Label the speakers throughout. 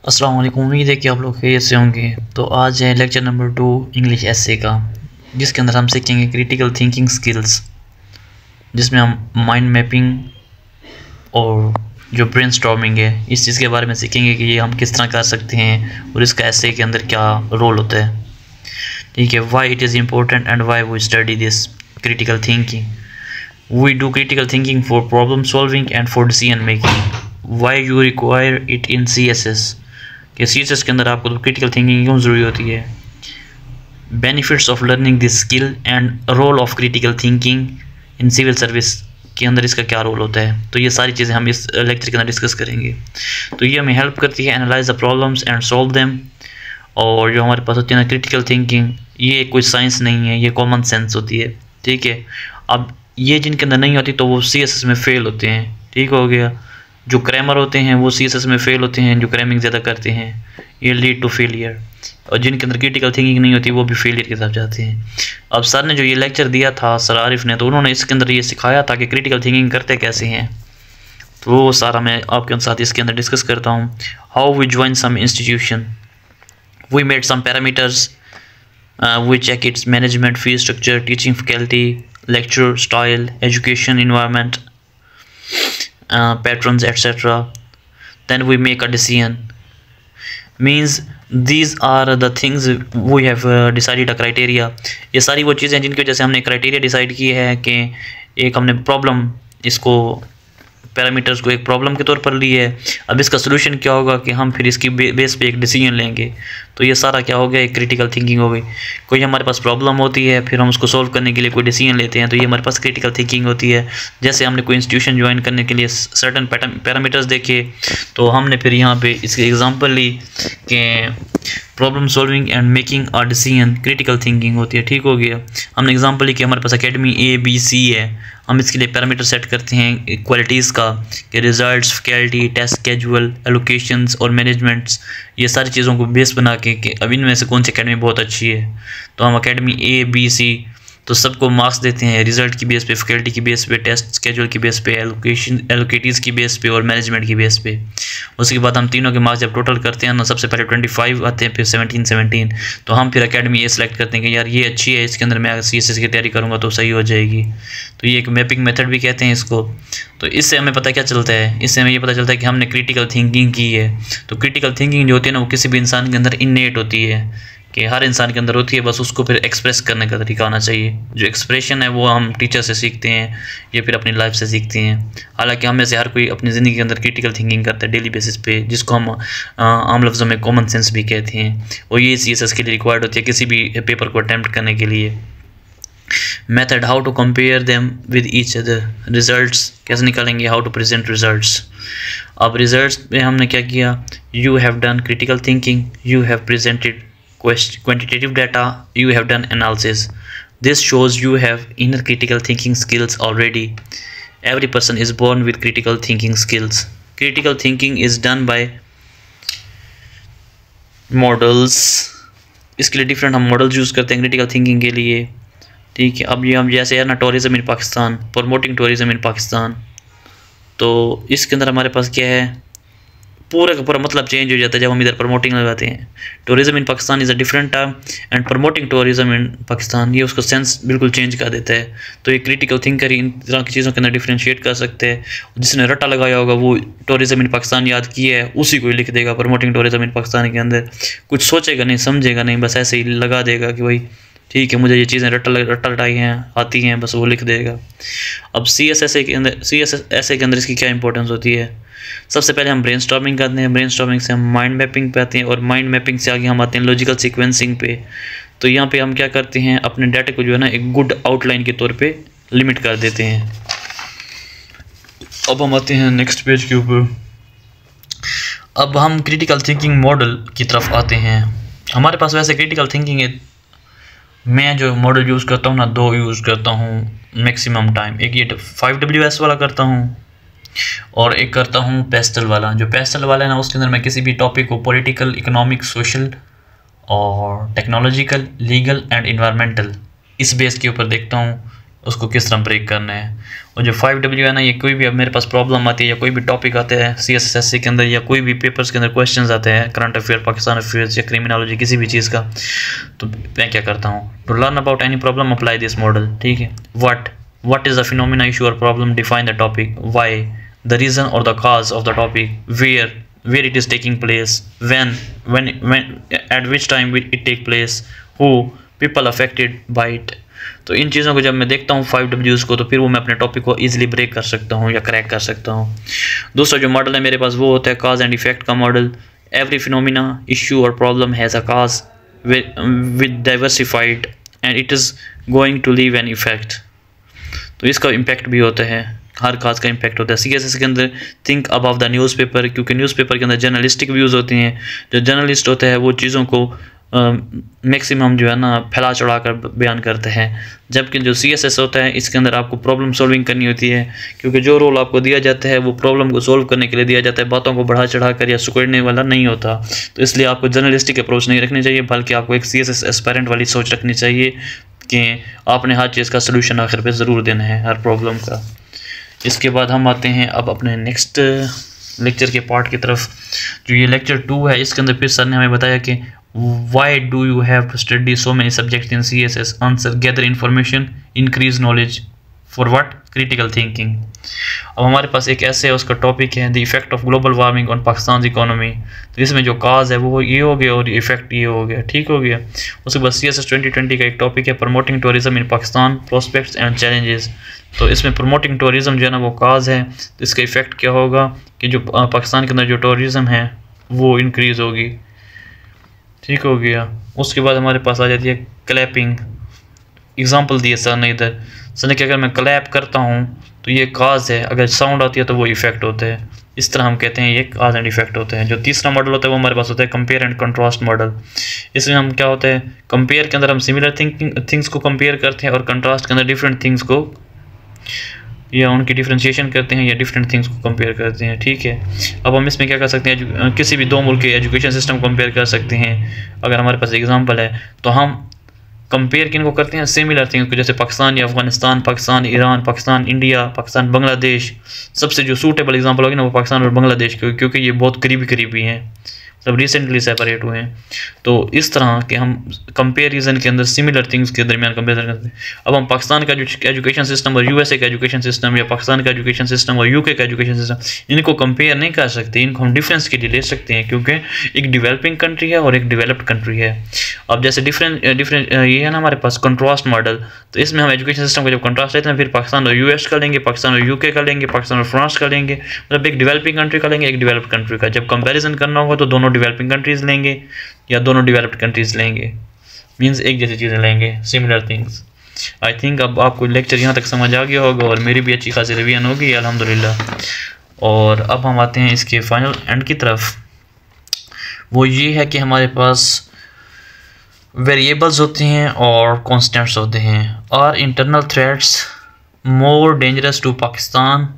Speaker 1: अस्सलाम वालेकुम। उम्मीद है कि आप लोग खैरियत से होंगे। तो आज है लेक्चर नंबर 2 इंग्लिश एसे का, जिसके अंदर हम सीखेंगे क्रिटिकल थिंकिंग स्किल्स, जिसमें हम माइंड मैपिंग और जो ब्रेनस्टॉर्मिंग है इस चीज़ के बारे में सीखेंगे कि ये हम किस तरह कर सकते हैं और इसका एसे के अंदर क्या रोल होता है। ठीक है, why it is important and why we study this critical thinking. We do critical thinking for problem solving and for decision making. Why you require it in CSS, कि CSS के अंदर आपको तो क्रिटिकल थिंकिंग क्यों ज़रूरी होती है। Benefits of learning this skill and role of critical thinking in civil service के अंदर इसका क्या रोल होता है। तो ये सारी चीज़ें हम इस लेक्चर के अंदर डिस्कस करेंगे। तो ये हमें हेल्प करती है analyse the problems and solve them. और जो हमारे पास होती है ना क्रिटिकल थिंकिंग, ये कोई साइंस नहीं है, ये कॉमन सेंस होती है। ठीक है, अब ये जिनके अंदर नहीं होती तो वो CSS में फेल होते हैं। ठीक हो गया, जो क्रैमर होते हैं वो CSS में फेल होते हैं, जो क्रैमिंग ज़्यादा करते हैं, ये लीड टू फेलियर। और जिनके अंदर क्रिटिकल थिंकिंग नहीं होती वो भी फेलियर की तरफ जाते हैं। अब सर ने जो ये लेक्चर दिया था, सर आरिफ ने, तो उन्होंने इसके अंदर ये सिखाया था कि क्रिटिकल थिंकिंग करते कैसे हैं। तो वो सारा मैं आपके साथ इसके अंदर डिस्कस करता हूँ। How we join some institution, we made some parameters, we check its management, fee structure, teaching faculty, lecture style, education environment, patrons, etc. Then we make a decision. Means these are the things we have decided a criteria. ये सारी वो चीज़ें जिनकी वजह से हमने criteria decide की है कि एक हमने प्रॉब्लम, इसको पैरामीटर्स को एक प्रॉब्लम के तौर पर ली है। अब इसका सोल्यूशन क्या होगा कि हम फिर इसकी बेस पे एक डिसीजन लेंगे। तो ये सारा क्या हो गया, एक क्रिटिकल थिंकिंग हो गई। कोई हमारे पास प्रॉब्लम होती है, फिर हम उसको सॉल्व करने के लिए कोई डिसीजन लेते हैं, तो ये हमारे पास क्रिटिकल थिंकिंग होती है। जैसे हमने कोई इंस्टीट्यूशन ज्वाइन करने के लिए सर्टन पैरामीटर्स देखे, तो हमने फिर यहाँ पे इसकी एग्जांपल ली कि problem solving and making a decision critical thinking होती है। ठीक हो गया, हमने एग्जांपल ली कि हमारे पास एकेडमी ABC है, हम इसके लिए पैरामीटर सेट करते हैं क्वालिटीज़ का, कि results, faculty, test schedule, allocations और मैनेजमेंट्स, ये सारी चीज़ों को बेस बना के कि अब इनमें से कौन सी एकेडमी बहुत अच्छी है। तो हम एकेडमी ABC तो सबको मार्क्स देते हैं रिजल्ट की बेस पे, फैकल्टी की बेस पे, टेस्ट स्केजुअल की बेस पे, एलोकेटीज़ की बेस पे और मैनेजमेंट की बेस पे। उसके बाद हम तीनों के मार्क्स जब टोटल करते हैं ना, सबसे पहले 25 आते हैं, फिर 17, तो हम फिर एकेडमी A सेलेक्ट करते हैं कि यार ये अच्छी है, इसके अंदर मैं CSS की तैयारी करूँगा तो सही हो जाएगी। तो ये एक मैपिंग मेथड भी कहते हैं इसको। तो इससे हमें पता क्या चलता है, इससे हमें ये पता चलता है कि हमने क्रिटिकल थिंकिंग की है। तो क्रिटिकल थिंकिंग जो होती है ना, वो किसी भी इंसान के अंदर इन्नेट होती है, कि हर इंसान के अंदर होती है, बस उसको फिर एक्सप्रेस करने का तरीका आना चाहिए। जो एक्सप्रेशन है वो हम टीचर से सीखते हैं या फिर अपनी लाइफ से सीखते हैं। हालांकि हम में से हर कोई अपनी ज़िंदगी के अंदर क्रिटिकल थिंकिंग करता है डेली बेसिस पे, जिसको हम आम लफ्ज़ों में कॉमन सेंस भी कहते हैं। और ये CSS के लिए रिक्वायर्ड होती है किसी भी पेपर को अटैम्प्ट करने के लिए। Method, how to compare them with each other. Results कैसे निकालेंगे, हाउ टू प्रेजेंट रिजल्ट्स। अब रिजल्ट्स में हमने क्या किया, you have done critical thinking, you have presented quantitative data, you have done analysis. This shows you have inner critical thinking skills already. Every person is born with critical thinking skills. Critical thinking is done by models. इसके लिए different हम models use करते हैं critical thinking के लिए। ठीक है, अब ये हम जैसे है ना, tourism in Pakistan, promoting tourism in Pakistan, तो इसके अंदर हमारे पास क्या है, पूरा का पूरा मतलब चेंज हो जाता है जब हम इधर प्रमोटिंग लगाते हैं। Tourism in Pakistan is a different term and promoting tourism in Pakistan, ये उसका सेंस बिल्कुल चेंज कर देता है। तो ये क्रिटिकल थिंकर ही इन तरह की चीज़ों के अंदर डिफ्रेंशिएट कर सकते हैं। जिसने रट्टा लगाया होगा वो टूरिज्म इन पाकिस्तान याद किया है, उसी को ही लिख देगा प्रमोटिंग टूरिज्म इन पाकिस्तान के अंदर। कुछ सोचेगा नहीं, समझेगा नहीं, बस ऐसे ही लगा देगा कि भाई ठीक है, मुझे ये चीज़ें रट्टा रटाई हैं, आती हैं, बस वो लिख देगा। अब CSS के अंदर इसकी क्या इंपॉर्टेंस होती है। सबसे पहले हम ब्रेनस्टॉर्मिंग करते हैं, ब्रेनस्टॉर्मिंग से हम माइंड मैपिंग पे आते हैं, और माइंड मैपिंग से आगे हम आते हैं लॉजिकल सीक्वेंसिंग पे। तो यहाँ पे हम क्या करते हैं, अपने डाटा को जो है ना एक गुड आउटलाइन के तौर पे लिमिट कर देते हैं। अब हम आते हैं नेक्स्ट पेज के ऊपर। अब हम क्रिटिकल थिंकिंग मॉडल की तरफ आते हैं। हमारे पास वैसे क्रिटिकल थिंकिंग है, मैं जो मॉडल यूज़ करता हूँ ना, 2 यूज़ करता हूँ मैक्सिमम टाइम। एक ये 5WS वाला करता हूँ और एक करता हूँ पेस्टल वाला। जो पेस्टल वाला है ना, उसके अंदर मैं किसी भी टॉपिक को पॉलिटिकल, इकोनॉमिक, सोशल और टेक्नोलॉजिकल, लीगल एंड इन्वायरमेंटल, इस बेस के ऊपर देखता हूँ उसको किस तरह ब्रेक करना है। और जो 5W है ना, ये कोई भी अब मेरे पास प्रॉब्लम आती है या कोई भी टॉपिक आते हैं CSSC के अंदर या कोई भी पेपर्स के अंदर क्वेश्चंस आते हैं करंट अफेयर, पाकिस्तान अफेयर्स या क्रिमिनोलॉजी किसी भी चीज़ का, तो मैं क्या करता हूँ, to learn about any problem apply this model. ठीक है, what is the phenomena, issue or problem, define the topic, why, the reason or the cause of the topic, where it is taking place, when at which time it take place, who, people affected by it। तो इन चीज़ों को जब मैं देखता हूँ 5Ws को, तो फिर वो मैं अपने टॉपिक को इजीली ब्रेक कर सकता हूँ या क्रैक कर सकता हूँ। दूसरा जो मॉडल है मेरे पास वो होता है काज एंड इफेक्ट का मॉडल। एवरी फिनोमिना, इशू और problem has a cause with diversified and it is going to leave an effect. तो इसका इम्पैक्ट भी होता है, हर काज का इम्पैक्ट होता है। CSS के अंदर थिंक अबाउट द न्यूज़पेपर, क्योंकि न्यूज़पेपर के अंदर जर्नलिस्टिक व्यूज़ होते हैं। जो जर्नलिस्ट होते हैं वो चीज़ों को मैक्सिमम जो है ना फैला चढ़ा कर बयान करते हैं, जबकि जो CSS होता है इसके अंदर आपको प्रॉब्लम सॉल्विंग करनी होती है, क्योंकि जो रोल आपको दिया जाता है वो प्रॉब्लम को सॉल्व करने के लिए दिया जाता है, बातों को बढ़ा चढ़ा कर या सुकड़ने वाला नहीं होता। तो इसलिए आपको जर्नलिस्टिक अप्रोच नहीं रखनी चाहिए, बल्कि आपको एक CSS एस्पायरेंट वाली सोच रखनी चाहिए कि आपने हर चीज़ का सलूशन आखिर पे ज़रूर देना है, हर प्रॉब्लम का। इसके बाद हम आते हैं अब अपने नेक्स्ट लेक्चर के पार्ट की तरफ, जो ये लेक्चर 2 है। इसके अंदर फिर सर ने हमें बताया कि why do you have to study so many subjects in CSS। Answer, gather information, increase knowledge, for what, critical thinking. अब हमारे पास एक ऐसे है, उसका टॉपिक है the effect of global warming on Pakistan economy. तो इसमें जो काज है वो ये हो गया और इफेक्ट ये हो गया, ठीक हो गया। उसके बाद CSS 2020 का एक टॉपिक है promoting tourism in Pakistan, prospects and challenges. तो इसमें प्रमोटिंग टूरिज्म जो है ना वो काज है, तो इसका इफेक्ट क्या होगा कि जो पाकिस्तान के अंदर जो टूरिज्म है वो इंक्रीज़ होगी, ठीक हो गया। उसके बाद हमारे पास आ जाती है क्लैपिंग। एग्जांपल दिए सर ने इधर, सर ने कि अगर मैं क्लैप करता हूँ तो ये काज है, अगर साउंड आती है तो वो इफेक्ट होते हैं। इस तरह हम कहते हैं ये काज एंड इफेक्ट होते हैं। जो तीसरा मॉडल होता है वो हमारे पास होता है कंपेयर एंड कंट्रास्ट मॉडल। इसमें हम क्या होता है, कंपेयर के अंदर हम सिमिलर थिंग्स को कंपेयर करते हैं और कंट्रास्ट के अंदर डिफरेंट थिंग्स को या उनकी डिफ्रेंशिएशन करते हैं या डिफरेंट थिंग्स को कंपेयर करते हैं, ठीक है। अब हम इसमें क्या कर सकते हैं, किसी भी दो मुल्क के एजुकेशन सिस्टम कंपेयर कर सकते हैं। अगर हमारे पास एग्जांपल है तो हम कंपेयर किन को करते हैं, सिमिलर थिंग्स को, जैसे पाकिस्तान या अफगानिस्तान, पाकिस्तान ईरान, पाकिस्तान इंडिया, पाकिस्तान बांग्लादेश। सबसे जो सूटेबल एग्जांपल होगी ना वो पाकिस्तान और बांग्लादेश की, क्योंकि ये बहुत करीबी करीबी हैं, सब रिसेंटली सेपरेट हुए हैं। तो इस तरह के हम कंपेरिजन के अंदर सिमिलर थिंग्स के दरमियान कंपेरिजन करते हैं। अब हम पाकिस्तान का जो एजुकेशन सिस्टम और USA का एजुकेशन सिस्टम या पाकिस्तान का एजुकेशन सिस्टम और UK का एजुकेशन सिस्टम, इनको कंपेयर नहीं कर सकते, इनको हम डिफरेंस के लिए ले सकते हैं, क्योंकि एक डेवलपिंग कंट्री है और एक डेवलप्ड कंट्री है। अब जैसे डिफरेंट ये है ना हमारे पास कंट्रास्ट मॉडल, तो इसमें हम एजुकेशन सिस्टम का जब कंट्रास्ट लेते हैं फिर पाकिस्तान और US का लेंगे, पाकिस्तान और UK का लेंगे, पाकिस्तान और फ्रांस का लेंगे, मतलब एक डेवलपिंग कंट्री का लेंगे, एक डेवलप्ड कंट्री का। जब कंपैरिजन करना होगा तो दोनों डेवलपिंग कंट्रीज़ लेंगे या दोनों डेवलप्ड कंट्रीज़ लेंगे, मींस एक जैसी चीज़ें लेंगे, सिमिलर थिंग्स। आई थिंक अब आपको लेक्चर यहाँ तक समझ आ गया होगा और मेरी भी अच्छी खासी रिवीजन होगी अल्हम्दुलिल्लाह। और अब हम आते हैं इसके फाइनल एंड की तरफ। वो ये है कि हमारे पास वेरिएबल्स होते हैं और कॉन्स्टेंट्स होते हैं। Are internal threats more dangerous to Pakistan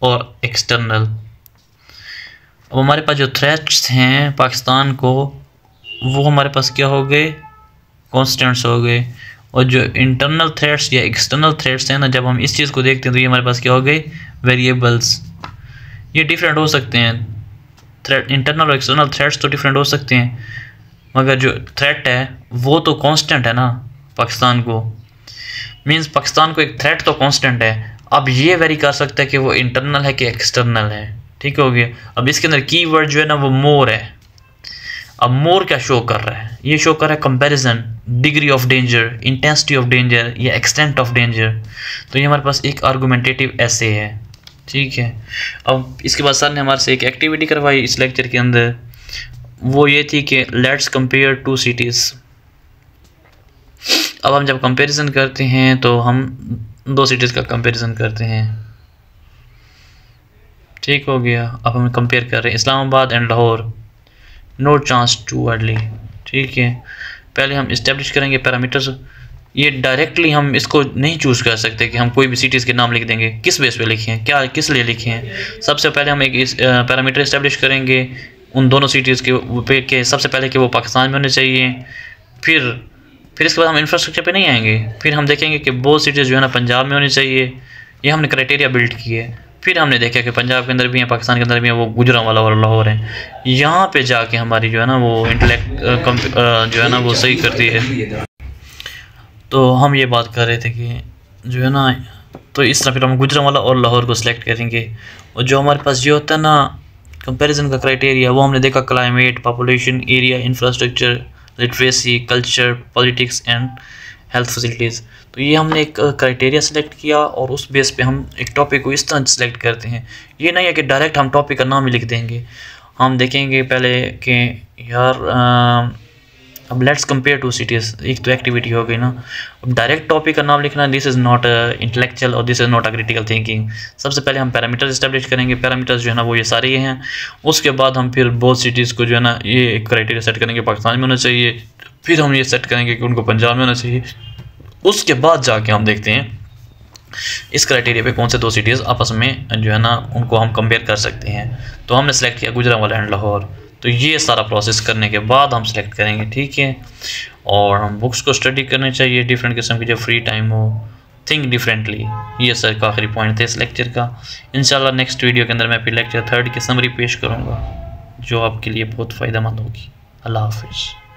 Speaker 1: और एक्सटर्नल। अब हमारे पास जो थ्रेट्स हैं पाकिस्तान को, वो हमारे पास क्या हो गए, कॉन्स्टेंट्स हो गए। और जो इंटरनल थ्रेट्स या एक्सटर्नल थ्रेट्स हैं ना, जब हम इस चीज़ को देखते हैं तो ये हमारे पास क्या हो गए, वेरिएबल्स। ये डिफरेंट हो सकते हैं, थ्रेट इंटरनल और एक्सटर्नल थ्रेट्स तो डिफरेंट हो सकते हैं, मगर जो थ्रेट है वो तो कांस्टेंट है ना पाकिस्तान को। मींस पाकिस्तान को एक थ्रेट तो कांस्टेंट है। अब ये वेरी कर सकता है कि वो इंटरनल है कि एक्सटर्नल है, ठीक हो गया। अब इसके अंदर कीवर्ड जो है ना वो मोर है। अब मोर क्या शो कर रहा है, ये शो कर रहा है comparison, degree of danger, intensity of danger या एक्सटेंट ऑफ डेंजर। तो ये हमारे पास एक आर्गुमेंटेटिव ऐसे है, ठीक है। अब इसके बाद सर ने हमारे से एक एक्टिविटी करवाई इस लेक्चर के अंदर, वो ये थी कि लेट्स कंपेयर टू सिटीज़। अब हम जब कंपैरिजन करते हैं तो हम दो सिटीज़ का कंपैरिजन करते हैं, ठीक हो गया। अब हम कंपेयर कर रहे हैं Islamabad and Lahore, no chance too early, ठीक है। पहले हम इस्टेब्लिश करेंगे पैरामीटर्स। ये डायरेक्टली हम इसको नहीं चूज़ कर सकते कि हम कोई भी सिटीज़ के नाम लिख देंगे, किस बेस पे लिखे हैं, क्या किस लिए लिखे हैं। सबसे पहले हम एक पैरामीटर इस्टेब्लिश करेंगे उन दोनों सिटीज़ के सबसे पहले कि वो पाकिस्तान में होने चाहिए। फिर इसके बाद हम इंफ्रास्ट्रक्चर पे नहीं आएंगे, फिर हम देखेंगे कि बहुत सिटीज़ जो है ना पंजाब में होनी चाहिए ये हमने क्राइटेरिया बिल्ड किए। फिर हमने देखा कि पंजाब के अंदर भी है, पाकिस्तान के अंदर भी है, वो गुजरांवाला और लाहौर हैं। यहाँ पे जाके हमारी जो है ना वो इंटेलेक्ट जो है ना वो सही करती है। तो हम ये बात कर रहे थे कि जो है ना, तो इस तरह फिर हम गुजरांवाला और लाहौर को सिलेक्ट करेंगे। और जो हमारे पास ये होता है ना कंपैरिजन का क्राइटेरिया, वो हमने देखा climate, population, area, infrastructure, literacy, culture, politics and health facilities. तो ये हमने एक क्राइटेरिया सेलेक्ट किया और उस बेस पे हम एक टॉपिक को इस तरह सेलेक्ट करते हैं। ये नहीं है कि डायरेक्ट हम टॉपिक का नाम ही लिख देंगे। हम देखेंगे पहले कि यार अब लेट्स कंपेयर टू सिटीज़, एक तो एक्टिविटी हो गई ना। अब डायरेक्ट टॉपिक का नाम लिखना, दिस इज़ नॉट इंटेलेक्चुअल और this is not a critical thinking. सबसे पहले हम पैरामीटर्स इस्टेब्लिश करेंगे। पैरामीटर्स जो है ना वो ये सारे ये हैं। उसके बाद हम फिर बहुत सिटीज़ को जो है ना ये एक क्राइटेरिया सेट करेंगे, पाकिस्तान में होना चाहिए। फिर हम ये सेट करेंगे कि उनको पंजाब में होना चाहिए। उसके बाद जाके हम देखते हैं इस क्राइटेरिया पे कौन से दो सिटीज़ आपस में जो है ना उनको हम कंपेयर कर सकते हैं। तो हमने सेलेक्ट किया गुजरांवाला एंड लाहौर। तो ये सारा प्रोसेस करने के बाद हम सेलेक्ट करेंगे, ठीक है। और हम बुक्स को स्टडी करनी चाहिए डिफरेंट किस्म की जब फ्री टाइम हो। थिंक डिफरेंटली, ये सर का आखिरी पॉइंट था इस लेक्चर का। इंशाल्लाह नेक्स्ट वीडियो के अंदर मैं फिर लेक्चर 3 की समरी पेश करूँगा जो आपके लिए बहुत फ़ायदेमंद होगी। अल्लाह हाफिज़।